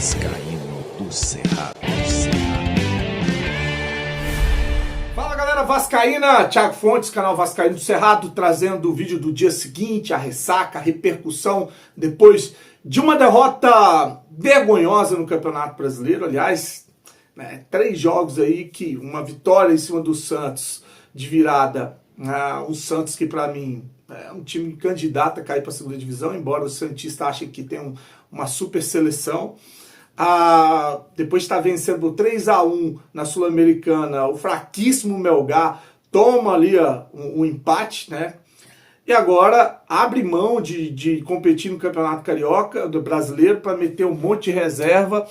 Vascaíno do Cerrado. Fala galera vascaína, Thiago Fontes, canal Vascaíno do Cerrado, trazendo o vídeo do dia seguinte, a ressaca, a repercussão depois de uma derrota vergonhosa no Campeonato Brasileiro. Aliás, 3 jogos aí, que uma vitória em cima do Santos de virada, o Santos que para mim é um time candidato a cair para a segunda divisão, embora o santista ache que tem uma super seleção. Depois de estar vencendo por 3-1 na Sul-Americana, o fraquíssimo Melgar toma ali um empate, né? E agora abre mão de competir no Campeonato Carioca, do Brasileiro, para meter um monte de reserva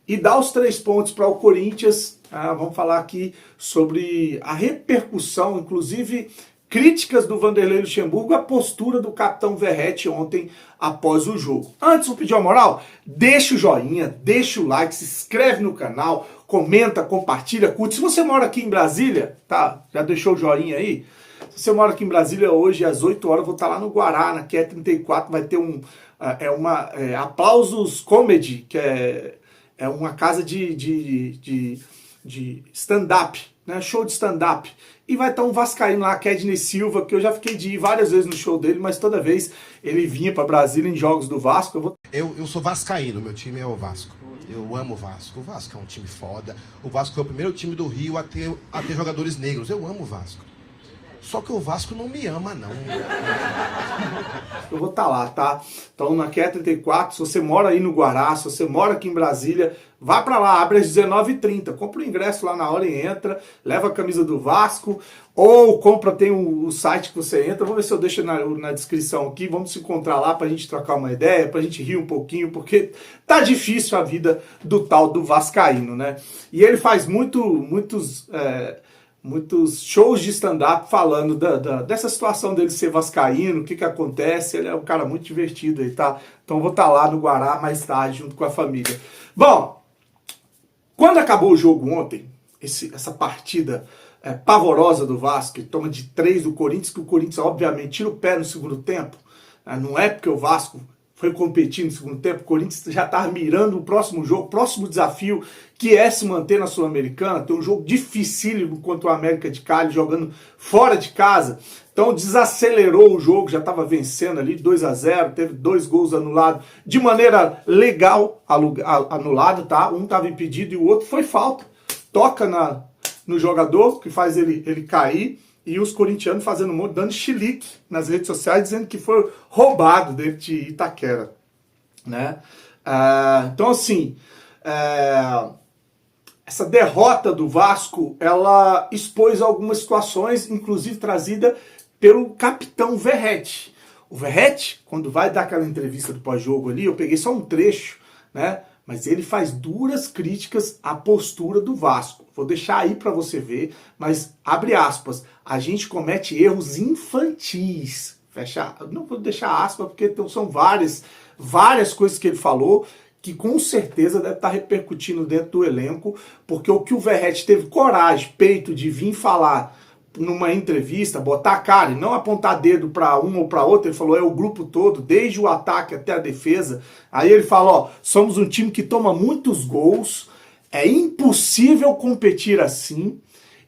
e dar os 3 pontos para o Corinthians. Vamos falar aqui sobre a repercussão, inclusive críticas do Vanderlei Luxemburgo, a postura do capitão Verratti ontem após o jogo. Antes, vou pedir uma moral, deixa o joinha, deixa o like, se inscreve no canal, comenta, compartilha, curte. Se você mora aqui em Brasília, tá? Já deixou o joinha aí? Se você mora aqui em Brasília, hoje às 8 horas eu vou estar lá no Guará, na QE34, vai ter Aplausos Comedy, que é uma casa de stand-up, né? Show de stand-up. E vai estar um vascaíno lá, Kedney Silva, que eu já fiquei de ir várias vezes no show dele, mas toda vez ele vinha para Brasília em jogos do Vasco. Eu sou vascaíno, meu time é o Vasco. Eu amo o Vasco. O Vasco é um time foda. O Vasco é o primeiro time do Rio a ter jogadores negros. Eu amo o Vasco. Só que o Vasco não me ama, não. Eu vou estar lá, tá? Então, na QE34, se você mora aí no Guará, se você mora aqui em Brasília, vá pra lá, abre às 19h30. Compra o ingresso lá na hora e entra, leva a camisa do Vasco, ou tem o site que você entra. Vou ver se eu deixo na descrição aqui. Vamos se encontrar lá pra gente trocar uma ideia, pra gente rir um pouquinho, porque tá difícil a vida do tal do vascaíno, né? E ele faz muitos shows de stand-up falando dessa situação dele ser vascaíno, o que acontece. Ele é um cara muito divertido aí, tá? Então vou estar lá no Guará mais tarde, junto com a família. Bom, quando acabou o jogo ontem, essa partida pavorosa do Vasco, que toma de 3 do Corinthians, que o Corinthians obviamente tira o pé no segundo tempo, não é porque o Vasco foi competir no segundo tempo, o Corinthians já estava mirando o próximo jogo, o próximo desafio, que é se manter na Sul-Americana. Tem um jogo dificílimo contra o América de Cali, jogando fora de casa. Então desacelerou o jogo, já estava vencendo ali 2-0, teve 2 gols anulados de maneira legal, anulado, tá? Um estava impedido e o outro foi falta. Toca no jogador, que faz ele cair. E os corintianos fazendo um monte, dando chilique nas redes sociais, dizendo que foi roubado dentro de Itaquera, né? Então, assim, essa derrota do Vasco, ela expôs algumas situações, inclusive trazida pelo capitão Verratti. O Verratti, quando vai dar aquela entrevista do pós-jogo ali, eu peguei só um trecho, né? Mas ele faz duras críticas à postura do Vasco. Vou deixar aí para você ver, mas abre aspas, a gente comete erros infantis. Não vou deixar aspas, porque são várias coisas que ele falou, que com certeza deve estar repercutindo dentro do elenco, porque o que o Verratti teve coragem, peito de vir falar numa entrevista, botar a cara e não apontar dedo para um ou para outro. Ele falou, é o grupo todo, desde o ataque até a defesa. Aí ele fala, somos um time que toma muitos gols, é impossível competir assim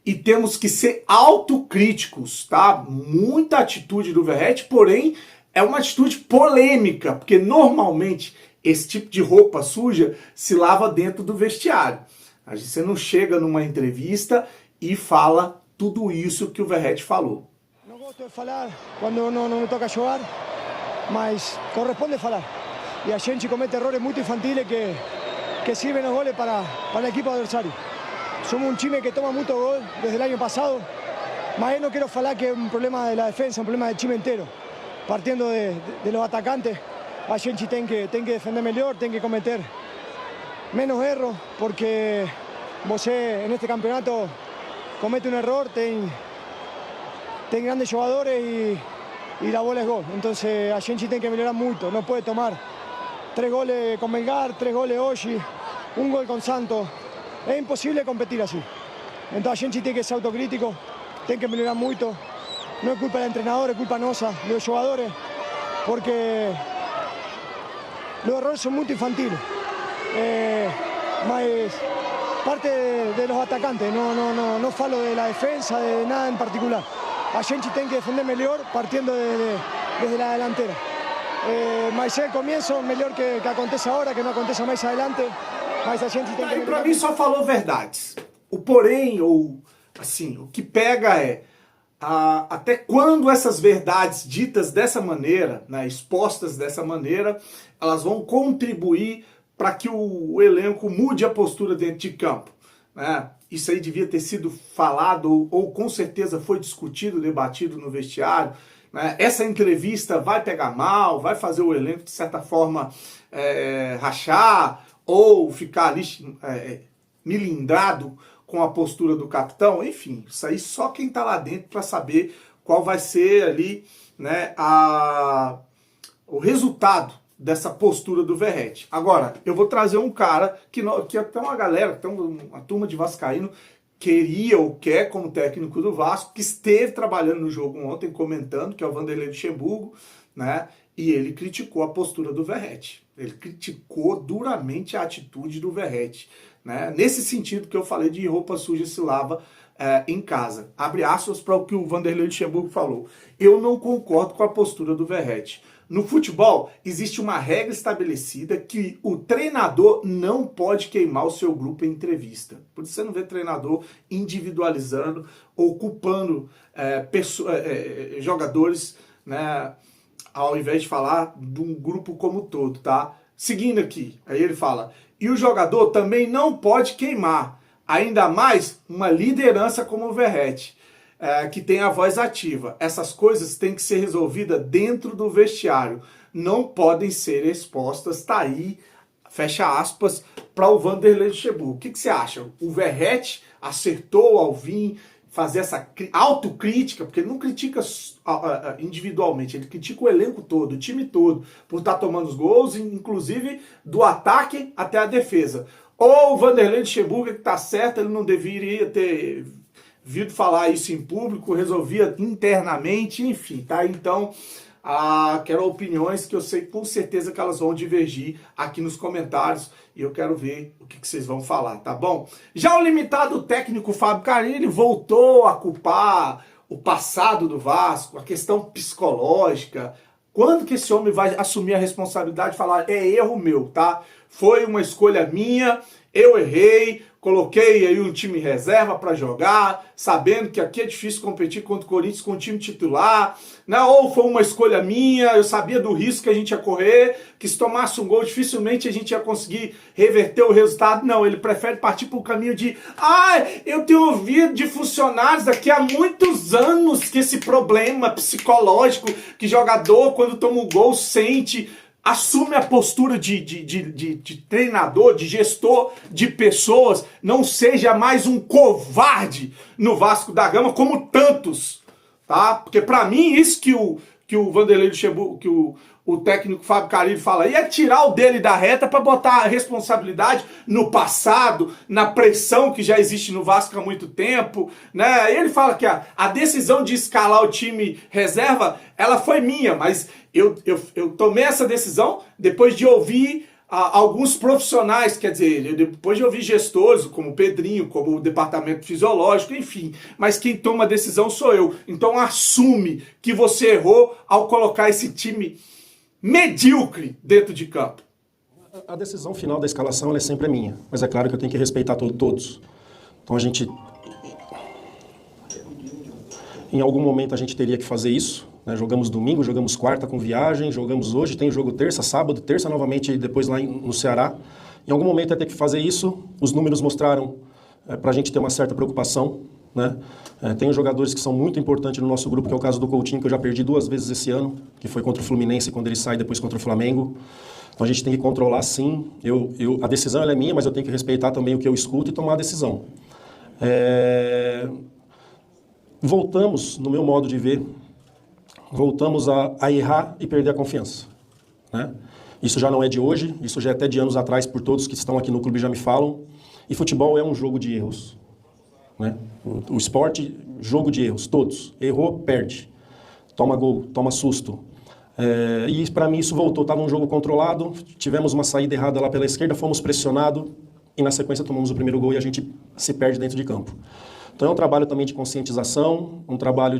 e temos que ser autocríticos, tá? Muita atitude do Verratti, porém é uma atitude polêmica, porque normalmente esse tipo de roupa suja se lava dentro do vestiário. Você não chega numa entrevista e fala tudo isso que o Verratti falou. Não gosto de falar quando não me toca jogar, mas corresponde falar. E a gente comete errores muito infantis que sirven os goles para o equipo adversário. Somos um time que toma muito gol desde o ano passado, mas eu não quero falar que é um problema da defesa, um problema do time inteiro. Partindo de los atacantes, a gente tem que defender melhor, tem que cometer menos erros, porque você neste campeonato comete un error, tem grandes jogadores y la bola es gol. Entonces a gente tem que melhorar muito. No puede tomar 3 goles con Melgar, 3 goles hoy, 1 gol con Santos. Es imposible competir así. Entonces a gente tem que ser autocrítico, tem que melhorar muito. No es culpa del entrenador, es culpa nosa, de los jugadores, porque los errores son muy infantiles. mas parte de los atacantes, no falo de la defensa, de nada en particular. A gente tem que defender melhor partindo desde a delantera. Mas é o começo, melhor que aconteça agora, que não aconteça mais adelante, mas a gente tem que... Para mim só falou verdades. O porém, ou assim, o que pega é até quando essas verdades ditas dessa maneira, né, expostas dessa maneira, elas vão contribuir para que o elenco mude a postura dentro de campo, né? Isso aí devia ter sido falado ou com certeza foi discutido, debatido no vestiário, né? Essa entrevista vai pegar mal, vai fazer o elenco de certa forma rachar ou ficar ali milindrado com a postura do capitão. Enfim, isso aí só quem está lá dentro para saber qual vai ser ali, né, o resultado dessa postura do Verratti. Agora, eu vou trazer um cara que até uma galera, até uma turma de vascaíno queria ou quer como técnico do Vasco, que esteve trabalhando no jogo ontem, comentando, que é o Vanderlei Luxemburgo, né? E ele criticou a postura do Verratti. Ele criticou duramente a atitude do Verratti, né? Nesse sentido que eu falei de roupa suja se lava em casa. Abre aspas para o que o Vanderlei Luxemburgo falou. Eu não concordo com a postura do Verratti. No futebol, existe uma regra estabelecida que o treinador não pode queimar o seu grupo em entrevista. Por isso você não vê treinador individualizando ou culpando jogadores, né, ao invés de falar de um grupo como todo, tá? Seguindo aqui, aí ele fala, e o jogador também não pode queimar, ainda mais uma liderança como o Verratti. Que tem a voz ativa. Essas coisas têm que ser resolvidas dentro do vestiário. Não podem ser expostas. Tá aí, fecha aspas, para o Vanderlei Luxemburgo. O que você acha? O Verratti acertou ao vir fazer essa autocrítica, porque ele não critica individualmente, ele critica o elenco todo, o time todo, por estar tomando os gols, inclusive do ataque até a defesa. Ou o Vanderlei Luxemburgo que está certo, ele não deveria ter vindo falar isso em público, resolvia internamente, enfim, tá? Então, quero opiniões que eu sei com certeza que elas vão divergir aqui nos comentários e eu quero ver o que vocês vão falar, tá bom? Já o limitado técnico Fábio Carilli voltou a culpar o passado do Vasco, a questão psicológica. Quando que esse homem vai assumir a responsabilidade e falar, é erro meu, tá? Foi uma escolha minha, eu errei, coloquei aí um time reserva para jogar, sabendo que aqui é difícil competir contra o Corinthians com o time titular, né? Ou foi uma escolha minha, eu sabia do risco que a gente ia correr, que se tomasse um gol dificilmente a gente ia conseguir reverter o resultado. Não, ele prefere partir para o caminho de eu tenho ouvido de funcionários daqui há muitos anos que esse problema psicológico que jogador quando toma um gol sente. Assume a postura de treinador, de gestor de pessoas, não seja mais um covarde no Vasco da Gama, como tantos, tá? Porque para mim, isso que o Vanderlei Luxemburgo, que o técnico Fábio Carilli fala aí, é tirar o dele da reta para botar a responsabilidade no passado, na pressão que já existe no Vasco há muito tempo, né? Ele fala que a decisão de escalar o time reserva, ela foi minha, mas eu tomei essa decisão depois de ouvir alguns profissionais, quer dizer, depois de ouvir gestores como o Pedrinho, como o departamento fisiológico, enfim, mas quem toma a decisão sou eu. Então assume que você errou ao colocar esse time medíocre dentro de campo. A decisão final da escalação ela é sempre minha, mas é claro que eu tenho que respeitar todos. Então a gente, em algum momento a gente teria que fazer isso, né? Jogamos domingo, jogamos quarta com viagem, jogamos hoje, tem jogo terça, sábado, terça novamente e depois lá no Ceará. Em algum momento ia ter que fazer isso, os números mostraram para a gente ter uma certa preocupação, né? Tem jogadores que são muito importantes no nosso grupo, que é o caso do Coutinho, que eu já perdi 2 vezes esse ano, que foi contra o Fluminense quando ele sai, depois contra o Flamengo. Então a gente tem que controlar sim, a decisão ela é minha, mas eu tenho que respeitar também o que eu escuto e tomar a decisão. Voltamos, no meu modo de ver, voltamos a errar e perder a confiança, né? Isso já não é de hoje, isso já é até de anos atrás, por todos que estão aqui no clube já me falam. E futebol é um jogo de erros, né? O esporte, jogo de erros, todos. Errou, perde. Toma gol, toma susto. E para mim isso voltou, estava um jogo controlado, tivemos uma saída errada lá pela esquerda, fomos pressionados e na sequência tomamos o primeiro gol e a gente se perde dentro de campo. Então é um trabalho também de conscientização, um trabalho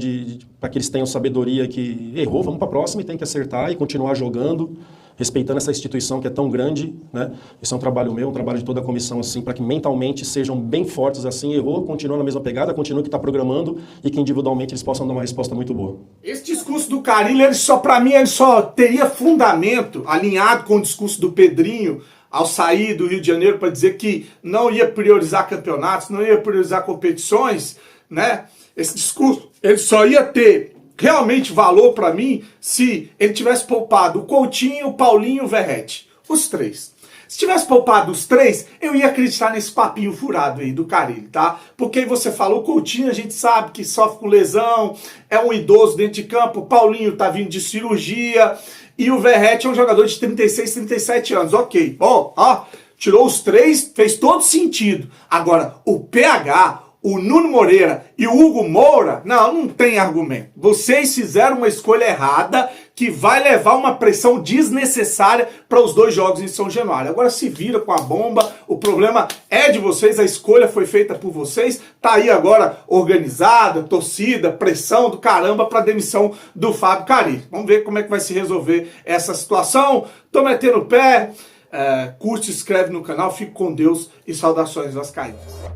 para que eles tenham sabedoria que errou, vamos para a próxima e tem que acertar e continuar jogando, respeitando essa instituição que é tão grande, né? Esse é um trabalho meu, um trabalho de toda a comissão, assim, para que mentalmente sejam bem fortes, assim, errou, continua na mesma pegada, continua que está programando e que individualmente eles possam dar uma resposta muito boa. Esse discurso do Carille, para mim, ele só teria fundamento, alinhado com o discurso do Pedrinho, ao sair do Rio de Janeiro para dizer que não ia priorizar campeonatos, não ia priorizar competições, né? Esse discurso, ele só ia ter realmente valor para mim se ele tivesse poupado o Coutinho, o Paulinho e o Verratti. Os três. Se tivesse poupado os três, eu ia acreditar nesse papinho furado aí do Carille, tá? Porque você falou, o Coutinho a gente sabe que sofre com lesão, é um idoso dentro de campo, o Paulinho tá vindo de cirurgia, e o Verratti é um jogador de 36, 37 anos. Ok, bom, ó, tirou os três, fez todo sentido. Agora, o PH, o Nuno Moreira e o Hugo Moura, não tem argumento. Vocês fizeram uma escolha errada que vai levar uma pressão desnecessária para os dois jogos em São Januário. Agora se vira com a bomba, o problema é de vocês, a escolha foi feita por vocês, tá aí agora organizada, torcida, pressão do caramba para a demissão do Fábio Carille. Vamos ver como é que vai se resolver essa situação. Tô metendo o pé, curte, se inscreve no canal, fique com Deus e saudações vascaínas.